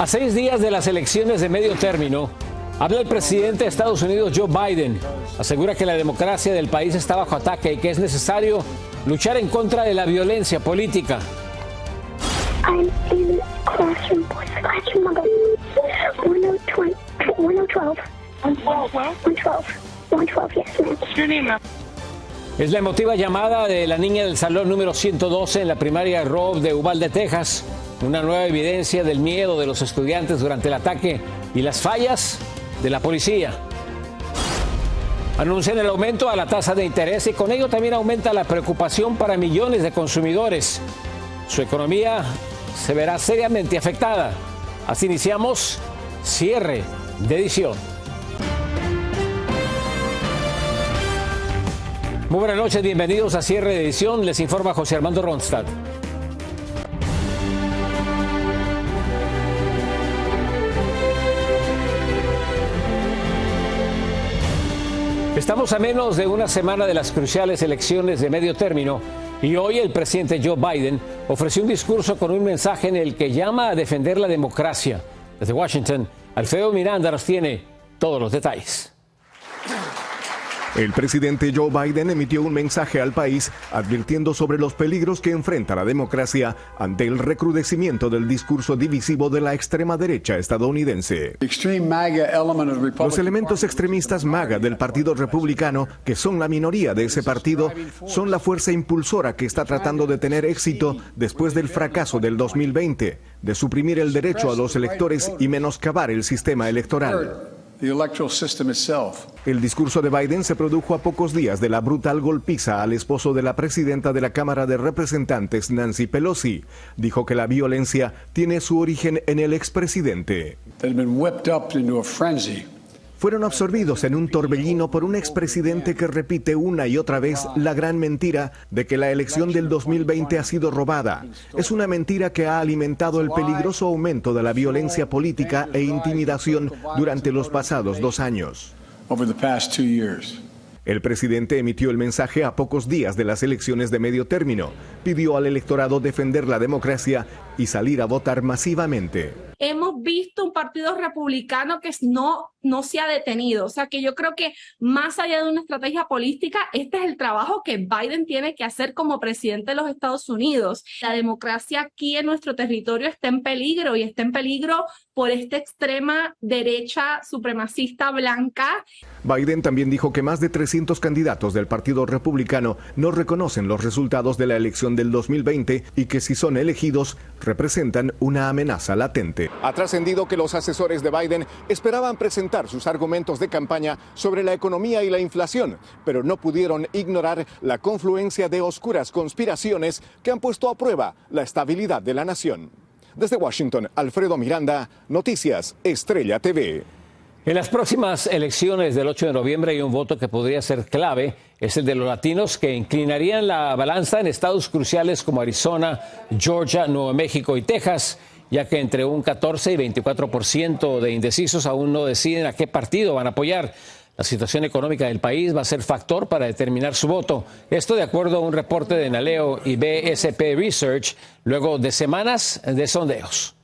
A 6 días de las elecciones de medio término, habla el presidente de Estados Unidos, Joe Biden. Asegura que la democracia del país está bajo ataque y que es necesario luchar en contra de la violencia política. I'm in classroom, voice classroom number 112. 112, yes, ma'am. What's your name, ma'am? Es la emotiva llamada de la niña del salón número 112 en la primaria Robb de Uvalde, Texas. Una nueva evidencia del miedo de los estudiantes durante el ataque y las fallas de la policía. Anuncian el aumento a la tasa de interés y con ello también aumenta la preocupación para millones de consumidores. Su economía se verá seriamente afectada. Así iniciamos cierre de edición. Muy buenas noches, bienvenidos a cierre de edición. Les informa José Armando Ronstadt. Estamos a menos de una semana de las cruciales elecciones de medio término y hoy el presidente Joe Biden ofreció un discurso con un mensaje en el que llama a defender la democracia. Desde Washington, Alfredo Miranda nos tiene todos los detalles. El presidente Joe Biden emitió un mensaje al país advirtiendo sobre los peligros que enfrenta la democracia ante el recrudecimiento del discurso divisivo de la extrema derecha estadounidense. Los elementos extremistas MAGA del Partido Republicano, que son la minoría de ese partido, son la fuerza impulsora que está tratando de tener éxito después del fracaso del 2020, de suprimir el derecho a los electores y menoscabar el sistema electoral. El discurso de Biden se produjo a pocos días de la brutal golpiza al esposo de la presidenta de la Cámara de Representantes, Nancy Pelosi. Dijo que la violencia tiene su origen en el expresidente. Fueron absorbidos en un torbellino por un expresidente que repite una y otra vez la gran mentira de que la elección del 2020 ha sido robada. Es una mentira que ha alimentado el peligroso aumento de la violencia política e intimidación durante los pasados 2 años. El presidente emitió el mensaje a pocos días de las elecciones de medio término. Pidió al electorado defender la democracia y salir a votar masivamente. Hemos visto un partido republicano que no se ha detenido. O sea que yo creo que más allá de una estrategia política, este es el trabajo que Biden tiene que hacer como presidente de los Estados Unidos. La democracia aquí en nuestro territorio está en peligro y está en peligro por esta extrema derecha supremacista blanca. Biden también dijo que más de 300 candidatos del Partido Republicano no reconocen los resultados de la elección del 2020 y que si son elegidos representan una amenaza latente. Ha trascendido que los asesores de Biden esperaban presentar sus argumentos de campaña sobre la economía y la inflación, pero no pudieron ignorar la confluencia de oscuras conspiraciones que han puesto a prueba la estabilidad de la nación. Desde Washington, Alfredo Miranda, Noticias Estrella TV. En las próximas elecciones del 8 de noviembre hay un voto que podría ser clave. Es el de los latinos que inclinarían la balanza en estados cruciales como Arizona, Georgia, Nuevo México y Texas, ya que entre un 14 y 24% de indecisos aún no deciden a qué partido van a apoyar. La situación económica del país va a ser factor para determinar su voto. Esto de acuerdo a un reporte de Naleo y BSP Research, luego de semanas de sondeos.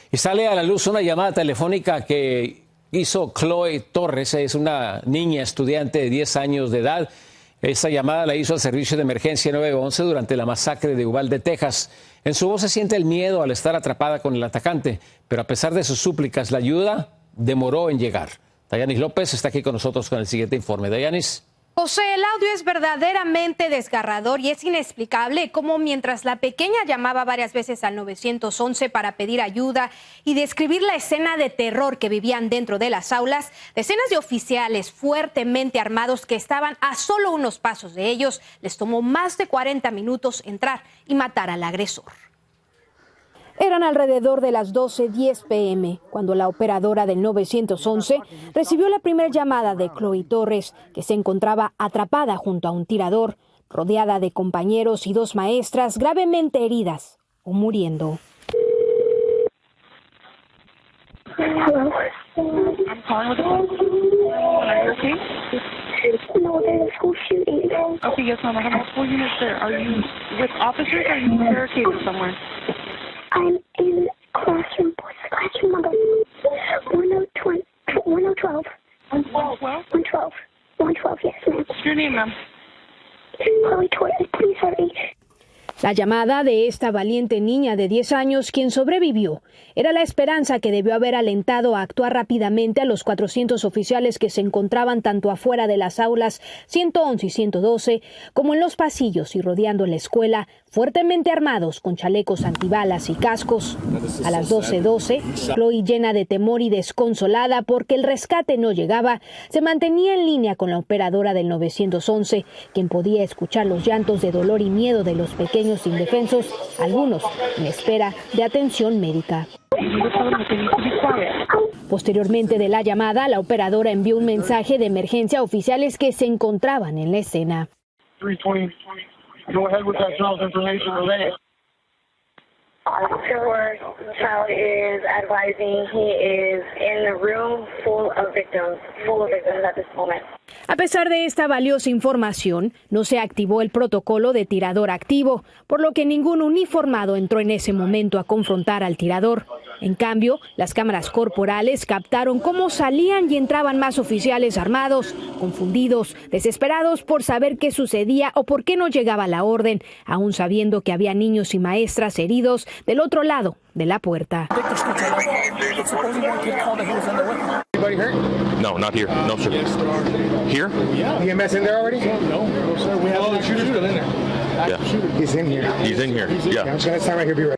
Y sale a la luz una llamada telefónica que hizo Chloe Torres, es una niña estudiante de 10 años de edad. Esta llamada la hizo al servicio de emergencia 911 durante la masacre de Uvalde, Texas. En su voz se siente el miedo al estar atrapada con el atacante, pero a pesar de sus súplicas, la ayuda demoró en llegar. Dayanis López está aquí con nosotros con el siguiente informe. Dayanis. José, el audio es verdaderamente desgarrador y es inexplicable cómo mientras la pequeña llamaba varias veces al 911 para pedir ayuda y describir la escena de terror que vivían dentro de las aulas, decenas de oficiales fuertemente armados que estaban a solo unos pasos de ellos, les tomó más de 40 minutos entrar y matar al agresor. Eran alrededor de las 12:10 p.m. cuando la operadora del 911 recibió la primera llamada de Chloe Torres, que se encontraba atrapada junto a un tirador, rodeada de compañeros y 2 maestras gravemente heridas o muriendo. Hello. I'm calling with the police. Are you okay? No, there's a school shooting. Okay, yes, ma'am. I have multiple units there. Are you with officers or are you barricaded somewhere? I'm in classroom, voice classroom. La llamada de esta valiente niña de 10 años, quien sobrevivió, era la esperanza que debió haber alentado a actuar rápidamente a los 400 oficiales que se encontraban tanto afuera de las aulas 111 y 112 como en los pasillos y rodeando la escuela, fuertemente armados con chalecos antibalas y cascos. A las 12:12, Chloe, llena de temor y desconsolada porque el rescate no llegaba, se mantenía en línea con la operadora del 911, quien podía escuchar los llantos de dolor y miedo de los pequeños indefensos, algunos en espera de atención médica. Posteriormente de la llamada, la operadora envió un mensaje de emergencia a oficiales que se encontraban en la escena. Officer Child is advising he is in the room full of victims at this moment. A pesar de esta valiosa información, no se activó el protocolo de tirador activo, por lo que ningún uniformado entró en ese momento a confrontar al tirador. En cambio, las cámaras corporales captaron cómo salían y entraban más oficiales armados, confundidos, desesperados por saber qué sucedía o por qué no llegaba la orden, aún sabiendo que había niños y maestras heridos del otro lado de la puerta. No, not here. No, sir. Here? The EMS in there already? No, sir. We have the shooter still in there. Yeah. He's in here. He's in here. Yeah. I'm just gonna stand right here. Be right.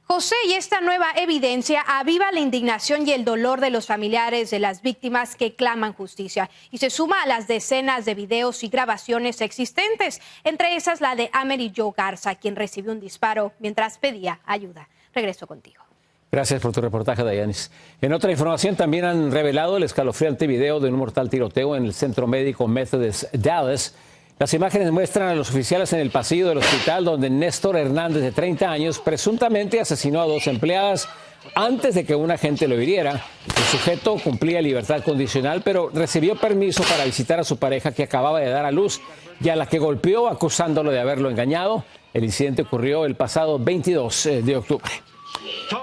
José, y esta nueva evidencia aviva la indignación y el dolor de los familiares de las víctimas que claman justicia y se suma a las decenas de videos y grabaciones existentes, entre esas la de Amery Jo Garza, quien recibió un disparo mientras pedía ayuda. Regreso contigo. Gracias por tu reportaje, Dayanis. En otra información, también han revelado el escalofriante video de un mortal tiroteo en el Centro Médico Methodist Dallas. Las imágenes muestran a los oficiales en el pasillo del hospital donde Néstor Hernández, de 30 años, presuntamente asesinó a 2 empleadas antes de que un agente lo hiriera. El sujeto cumplía libertad condicional, pero recibió permiso para visitar a su pareja que acababa de dar a luz y a la que golpeó acusándolo de haberlo engañado. El incidente ocurrió el pasado 22 de octubre.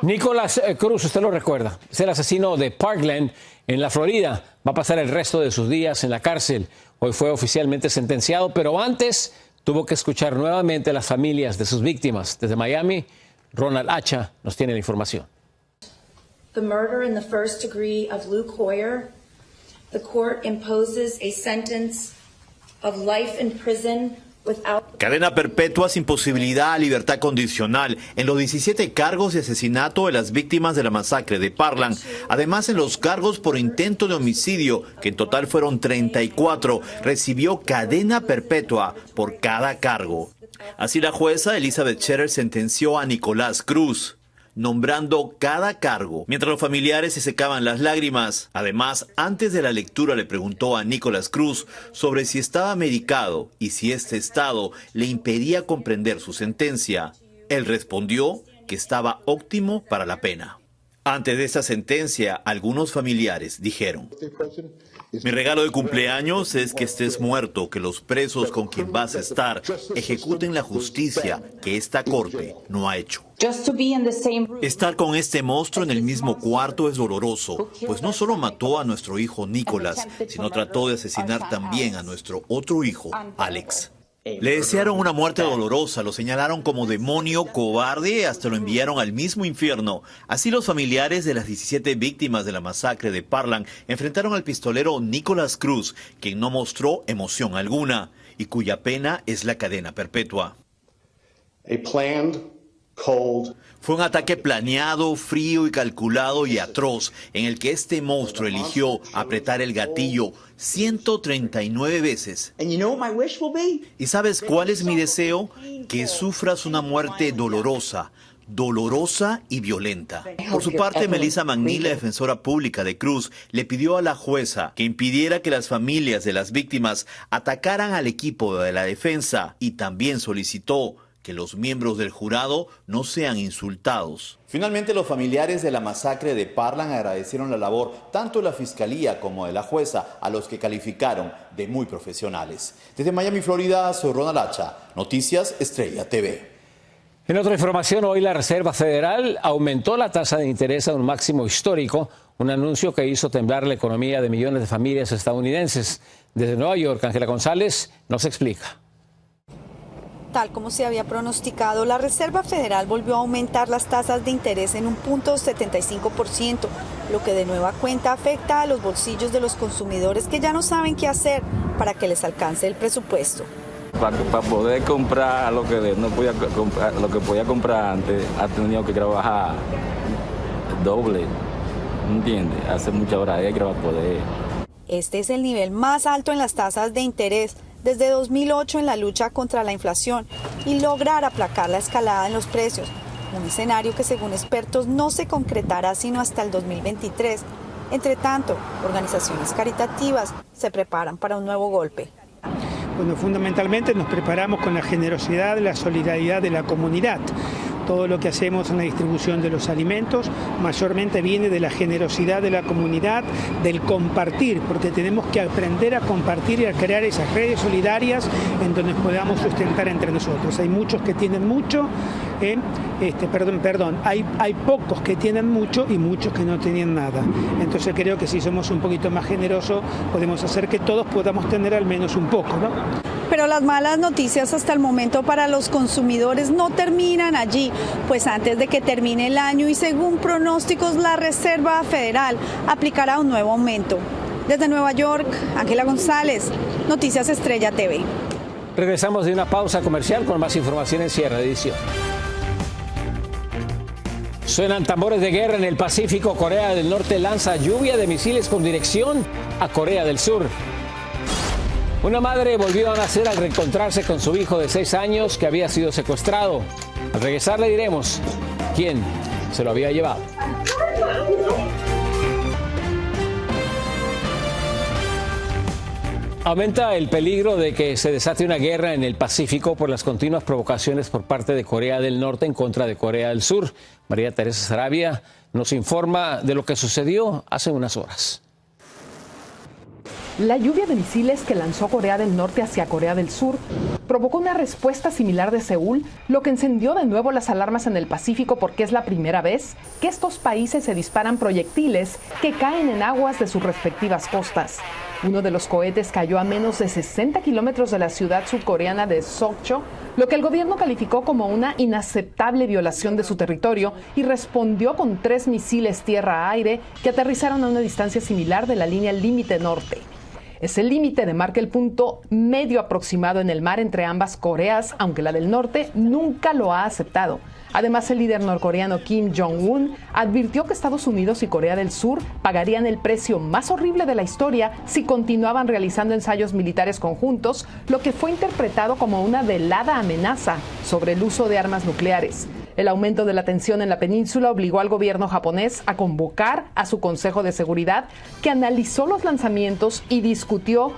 Nicolás Cruz, usted lo recuerda, es el asesino de Parkland en la Florida. Va a pasar el resto de sus días en la cárcel. Hoy fue oficialmente sentenciado, pero antes tuvo que escuchar nuevamente a las familias de sus víctimas. Desde Miami, Ronald Hacha nos tiene la información. The murder in the first degree of Luke Hoyer, the court imposes a sentence of life in prison without... Cadena perpetua sin posibilidad a libertad condicional en los 17 cargos de asesinato de las víctimas de la masacre de Parkland. Además, en los cargos por intento de homicidio, que en total fueron 34, recibió cadena perpetua por cada cargo. Así la jueza Elizabeth Scherer sentenció a Nicolás Cruz, nombrando cada cargo, mientras los familiares se secaban las lágrimas. Además, antes de la lectura le preguntó a Nicolás Cruz sobre si estaba medicado y si este estado le impedía comprender su sentencia. Él respondió que estaba óptimo para la pena. Antes de esta sentencia, algunos familiares dijeron: mi regalo de cumpleaños es que estés muerto, que los presos con quien vas a estar ejecuten la justicia que esta corte no ha hecho. Estar con este monstruo en el mismo cuarto es doloroso, pues no solo mató a nuestro hijo Nicolás, sino trató de asesinar también a nuestro otro hijo, Alex. Le desearon una muerte dolorosa, lo señalaron como demonio, cobarde, hasta lo enviaron al mismo infierno. Así los familiares de las 17 víctimas de la masacre de Parkland enfrentaron al pistolero Nicolás Cruz, quien no mostró emoción alguna y cuya pena es la cadena perpetua. Fue un ataque planeado, frío y calculado y atroz, en el que este monstruo eligió apretar el gatillo 139 veces. ¿Y sabes cuál es mi deseo? Que sufras una muerte dolorosa y violenta. Por su parte, Melissa McNeil, la defensora pública de Cruz, le pidió a la jueza que impidiera que las familias de las víctimas atacaran al equipo de la defensa y también solicitó que los miembros del jurado no sean insultados. Finalmente, los familiares de la masacre de Parkland agradecieron la labor tanto de la fiscalía como de la jueza, a los que calificaron de muy profesionales. Desde Miami, Florida, soy Ronald Hacha, Noticias Estrella TV. En otra información, hoy la Reserva Federal aumentó la tasa de interés a un máximo histórico, un anuncio que hizo temblar la economía de millones de familias estadounidenses. Desde Nueva York, Ángela González nos explica. Tal como se había pronosticado, la Reserva Federal volvió a aumentar las tasas de interés en un 0.75%, lo que de nueva cuenta afecta a los bolsillos de los consumidores que ya no saben qué hacer para que les alcance el presupuesto. Para poder comprar lo que no podía comprar, lo que podía comprar antes, ha tenido que trabajar doble, ¿entiendes? Hace muchas horas extra para poder. Este es el nivel más alto en las tasas de interés desde 2008 en la lucha contra la inflación y lograr aplacar la escalada en los precios, un escenario que según expertos no se concretará sino hasta el 2023. Entre tanto, organizaciones caritativas se preparan para un nuevo golpe. Bueno, fundamentalmente nos preparamos con la generosidad, la solidaridad de la comunidad. Todo lo que hacemos en la distribución de los alimentos mayormente viene de la generosidad de la comunidad, del compartir, porque tenemos que aprender a compartir y a crear esas redes solidarias en donde podamos sustentar entre nosotros. Hay muchos que tienen mucho, hay pocos que tienen mucho y muchos que no tienen nada. Entonces creo que si somos un poquito más generosos podemos hacer que todos podamos tener al menos un poco, ¿no? Pero las malas noticias hasta el momento para los consumidores no terminan allí, pues antes de que termine el año y según pronósticos la Reserva Federal aplicará un nuevo aumento. Desde Nueva York, Ángela González, Noticias Estrella TV. Regresamos de una pausa comercial con más información en Cierre de Edición. Suenan tambores de guerra en el Pacífico. Corea del Norte lanza lluvia de misiles con dirección a Corea del Sur. Una madre volvió a nacer al reencontrarse con su hijo de 6 años que había sido secuestrado. Al regresar le diremos quién se lo había llevado. Aumenta el peligro de que se desate una guerra en el Pacífico por las continuas provocaciones por parte de Corea del Norte en contra de Corea del Sur. María Teresa Sarabia nos informa de lo que sucedió hace unas horas. La lluvia de misiles que lanzó Corea del Norte hacia Corea del Sur provocó una respuesta similar de Seúl, lo que encendió de nuevo las alarmas en el Pacífico porque es la primera vez que estos países se disparan proyectiles que caen en aguas de sus respectivas costas. Uno de los cohetes cayó a menos de 60 kilómetros de la ciudad surcoreana de Sokcho, lo que el gobierno calificó como una inaceptable violación de su territorio y respondió con 3 misiles tierra-aire que aterrizaron a una distancia similar de la línea límite norte. Ese límite demarca el punto medio aproximado en el mar entre ambas Coreas, aunque la del norte nunca lo ha aceptado. Además, el líder norcoreano Kim Jong-un advirtió que Estados Unidos y Corea del Sur pagarían el precio más horrible de la historia si continuaban realizando ensayos militares conjuntos, lo que fue interpretado como una velada amenaza sobre el uso de armas nucleares. El aumento de la tensión en la península obligó al gobierno japonés a convocar a su Consejo de Seguridad, que analizó los lanzamientos y discutió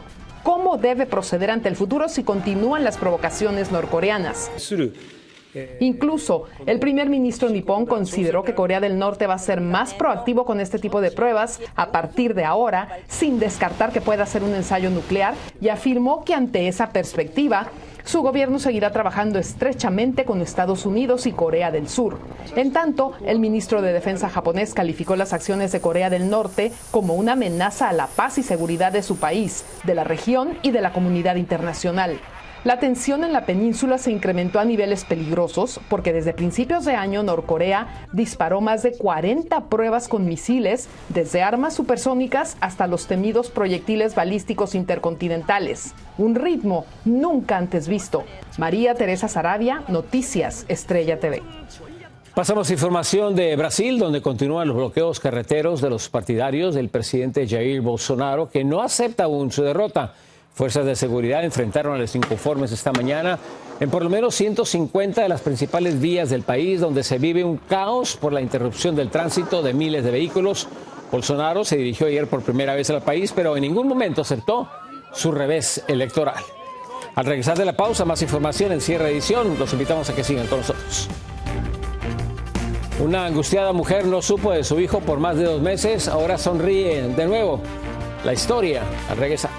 cómo debe proceder ante el futuro si continúan las provocaciones norcoreanas. Incluso el primer ministro nipón consideró que Corea del Norte va a ser más proactivo con este tipo de pruebas a partir de ahora, sin descartar que pueda ser un ensayo nuclear, y afirmó que ante esa perspectiva, su gobierno seguirá trabajando estrechamente con Estados Unidos y Corea del Sur. En tanto, el ministro de Defensa japonés calificó las acciones de Corea del Norte como una amenaza a la paz y seguridad de su país, de la región y de la comunidad internacional. La tensión en la península se incrementó a niveles peligrosos porque desde principios de año Norcorea disparó más de 40 pruebas con misiles, desde armas supersónicas hasta los temidos proyectiles balísticos intercontinentales. Un ritmo nunca antes visto. María Teresa Sarabia, Noticias Estrella TV. Pasamos a información de Brasil, donde continúan los bloqueos carreteros de los partidarios del presidente Jair Bolsonaro, que no acepta aún su derrota. Fuerzas de seguridad enfrentaron a los inconformes esta mañana en por lo menos 150 de las principales vías del país, donde se vive un caos por la interrupción del tránsito de miles de vehículos. Bolsonaro se dirigió ayer por primera vez al país, pero en ningún momento aceptó su revés electoral. Al regresar de la pausa, más información en Cierre Edición. Los invitamos a que sigan con nosotros. Una angustiada mujer no supo de su hijo por más de 2 meses. Ahora sonríe de nuevo. La historia al regresar.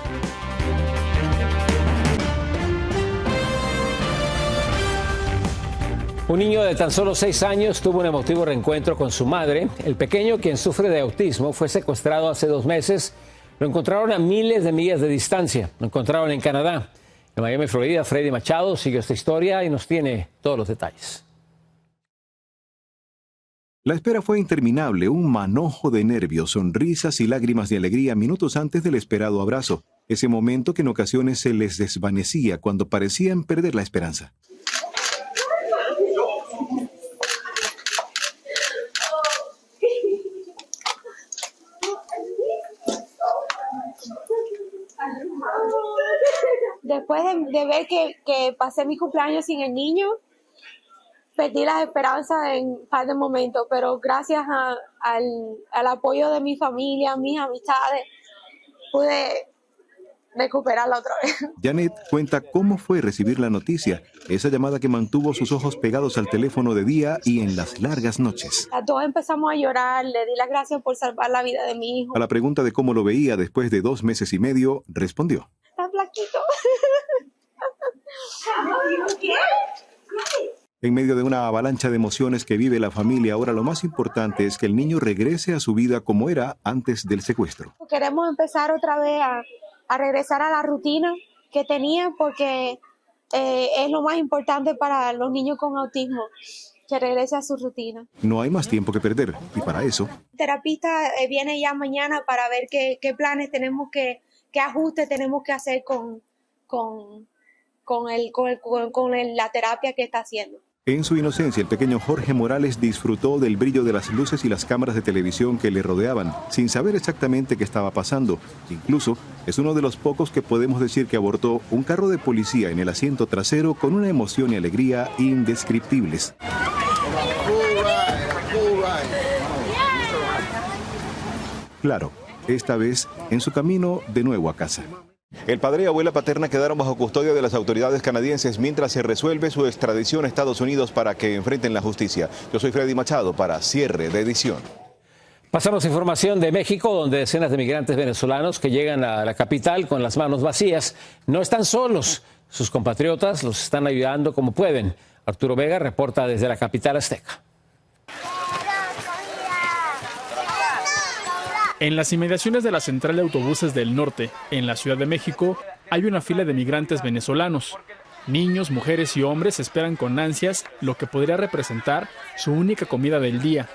Un niño de tan solo 6 años tuvo un emotivo reencuentro con su madre. El pequeño, quien sufre de autismo, fue secuestrado hace 2 meses. Lo encontraron a miles de millas de distancia. Lo encontraron en Canadá. En Miami, Florida, Freddy Machado sigue esta historia y nos tiene todos los detalles. La espera fue interminable, un manojo de nervios, sonrisas y lágrimas de alegría minutos antes del esperado abrazo. Ese momento que en ocasiones se les desvanecía cuando parecían perder la esperanza. Después de ver que pasé mi cumpleaños sin el niño, perdí las esperanzas en un par de momentos, pero gracias al apoyo de mi familia, mis amistades, pude recuperarla otra vez. Janet cuenta cómo fue recibir la noticia, esa llamada que mantuvo sus ojos pegados al teléfono de día y en las largas noches. A todos empezamos a llorar, le di las gracias por salvar la vida de mi hijo. A la pregunta de cómo lo veía después de 2 meses y medio, respondió: Está flaquito. En medio de una avalancha de emociones que vive la familia, ahora lo más importante es que el niño regrese a su vida como era antes del secuestro. Queremos empezar otra vez a regresar a la rutina que tenía, porque es lo más importante para los niños con autismo, que regrese a su rutina. No hay más tiempo que perder y para eso... El terapista viene ya mañana para ver qué planes tenemos, qué ajustes tenemos que hacer con la terapia que está haciendo. En su inocencia, el pequeño Jorge Morales disfrutó del brillo de las luces y las cámaras de televisión que le rodeaban, sin saber exactamente qué estaba pasando. Incluso, es uno de los pocos que podemos decir que abordó un carro de policía en el asiento trasero con una emoción y alegría indescriptibles. Claro, esta vez en su camino de nuevo a casa. El padre y abuela paterna quedaron bajo custodia de las autoridades canadienses mientras se resuelve su extradición a Estados Unidos para que enfrenten la justicia. Yo soy Freddy Machado para Cierre de Edición. Pasamos a información de México, donde decenas de migrantes venezolanos que llegan a la capital con las manos vacías no están solos. Sus compatriotas los están ayudando como pueden. Arturo Vega reporta desde la capital azteca. En las inmediaciones de la central de autobuses del norte, en la Ciudad de México, hay una fila de migrantes venezolanos. Niños, mujeres y hombres esperan con ansias lo que podría representar su única comida del día.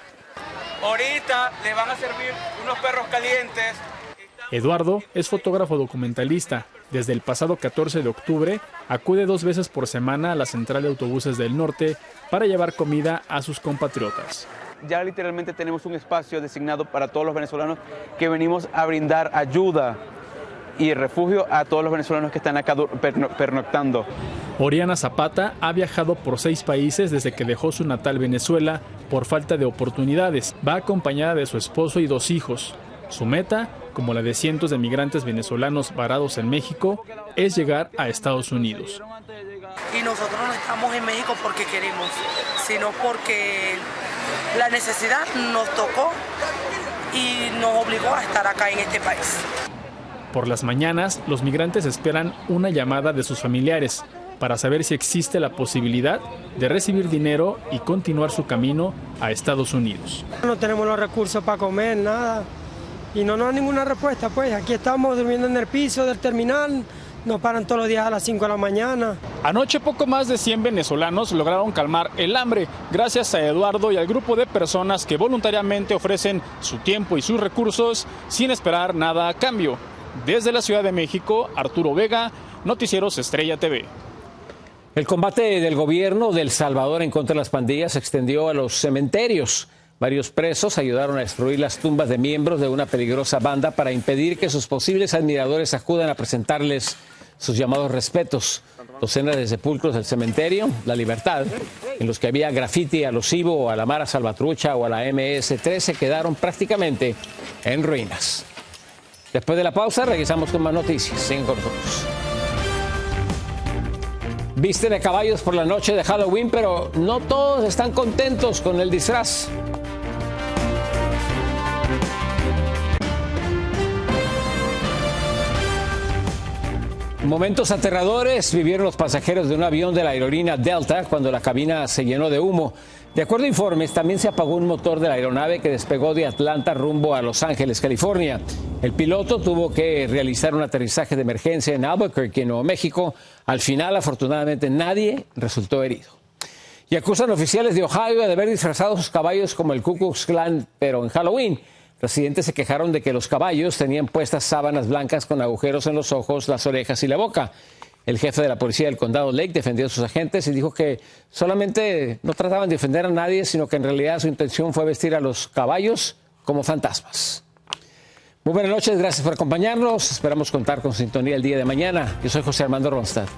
Ahorita le van a servir unos perros calientes. Eduardo es fotógrafo documentalista. Desde el pasado 14 de octubre acude 2 veces por semana a la central de autobuses del norte para llevar comida a sus compatriotas. Ya literalmente tenemos un espacio designado para todos los venezolanos que venimos a brindar ayuda y refugio a todos los venezolanos que están acá pernoctando. Oriana Zapata ha viajado por 6 países desde que dejó su natal Venezuela por falta de oportunidades. Va acompañada de su esposo y 2 hijos. Su meta, como la de cientos de migrantes venezolanos varados en México, es llegar a Estados Unidos. Y nosotros no estamos en México porque queremos, sino porque la necesidad nos tocó y nos obligó a estar acá en este país. Por las mañanas, los migrantes esperan una llamada de sus familiares para saber si existe la posibilidad de recibir dinero y continuar su camino a Estados Unidos. No tenemos los recursos para comer, nada, y no nos da ninguna respuesta, pues aquí estamos durmiendo en el piso del terminal. Nos paran todos los días a las 5 de la mañana. Anoche poco más de 100 venezolanos lograron calmar el hambre gracias a Eduardo y al grupo de personas que voluntariamente ofrecen su tiempo y sus recursos sin esperar nada a cambio. Desde la Ciudad de México, Arturo Vega, Noticieros Estrella TV. El combate del gobierno de El Salvador en contra de las pandillas se extendió a los cementerios. Varios presos ayudaron a destruir las tumbas de miembros de una peligrosa banda para impedir que sus posibles admiradores acudan a presentarles sus llamados respetos. Docenas de sepulcros del cementerio La Libertad, en los que había grafiti alusivo a la Mara Salvatrucha o a la MS-13, quedaron prácticamente en ruinas. Después de la pausa, regresamos con más noticias. Sigan con nosotros. Visten de caballos por la noche de Halloween, pero no todos están contentos con el disfraz. Momentos aterradores vivieron los pasajeros de un avión de la aerolínea Delta cuando la cabina se llenó de humo. De acuerdo a informes, también se apagó un motor de la aeronave que despegó de Atlanta rumbo a Los Ángeles, California. El piloto tuvo que realizar un aterrizaje de emergencia en Albuquerque, Nuevo México. Al final, afortunadamente, nadie resultó herido. Y acusan oficiales de Ohio de haber disfrazado sus caballos como el Ku Klux Klan, pero en Halloween. Residentes se quejaron de que los caballos tenían puestas sábanas blancas con agujeros en los ojos, las orejas y la boca. El jefe de la policía del condado Lake defendió a sus agentes y dijo que solamente no trataban de ofender a nadie, sino que en realidad su intención fue vestir a los caballos como fantasmas. Muy buenas noches, gracias por acompañarnos. Esperamos contar con sintonía el día de mañana. Yo soy José Armando Ronstadt.